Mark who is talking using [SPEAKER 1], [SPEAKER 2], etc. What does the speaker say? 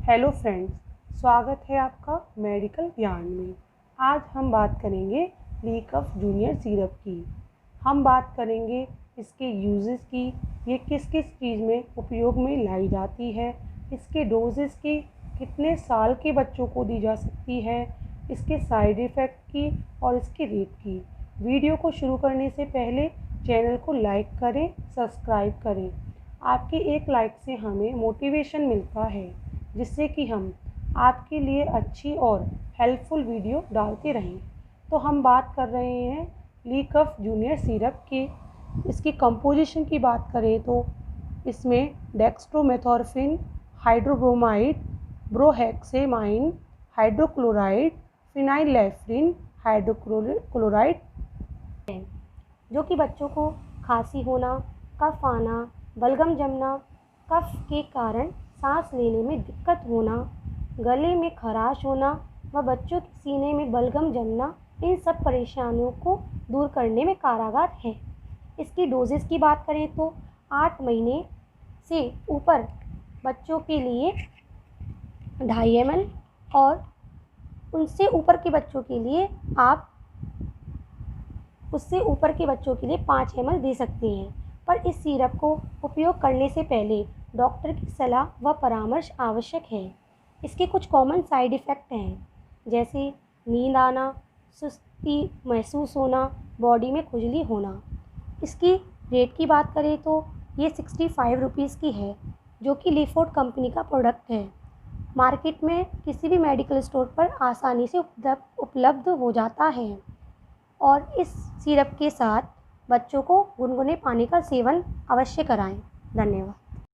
[SPEAKER 1] Hello friends, स्वागत है आपका मेडिकल ज्ञान में। आज हम बात करेंगे लीकफ जूनियर सिरप की। हम बात करेंगे इसके यूजेस की, ये किस किस चीज़ में उपयोग में लाई जाती है, इसके डोजेस की, कितने साल के बच्चों को दी जा सकती है, इसके साइड इफ़ेक्ट की और इसके रेट की। वीडियो को शुरू करने से पहले चैनल को लाइक करें, सब्सक्राइब करें। आपके एक लाइक से हमें मोटिवेशन मिलता है, जिससे कि हम आपके लिए अच्छी और हेल्पफुल वीडियो डालते रहें। तो हम बात कर रहे हैं लीकफ जूनियर सिरप की। इसकी कंपोजिशन की बात करें तो इसमें डेक्स्ट्रोमेथोर्फिन, हाइड्रोब्रोमाइड, ब्रोहेक्सेमाइन, हाइड्रोक्लोराइड, फिनाइलएल्फ्रिन, हाइड्रोक्लोराइड है, जो कि बच्चों को खांसी होना, कफ आना, बलगम जमना, कफ के कारण सांस लेने में दिक्कत होना, गले में खराश होना व बच्चों के सीने में बलगम जमना, इन सब परेशानियों को दूर करने में कारगर है। इसकी डोजेस की बात करें तो 8 महीने से ऊपर बच्चों के लिए 2.5 ml और उससे ऊपर के बच्चों के लिए 5 ml दे सकते हैं। पर इस सिरप को उपयोग करने से पहले डॉक्टर की सलाह व परामर्श आवश्यक है। इसके कुछ कॉमन साइड इफ़ेक्ट हैं, जैसे नींद आना, सुस्ती महसूस होना, बॉडी में खुजली होना। इसकी रेट की बात करें तो ये 65 रुपीज़ की है, जो कि लीफोर्ड कंपनी का प्रोडक्ट है। मार्केट में किसी भी मेडिकल स्टोर पर आसानी से उपलब्ध हो जाता है। और इस सिरप के साथ बच्चों को गुनगुने पानी का सेवन अवश्य कराएं। धन्यवाद।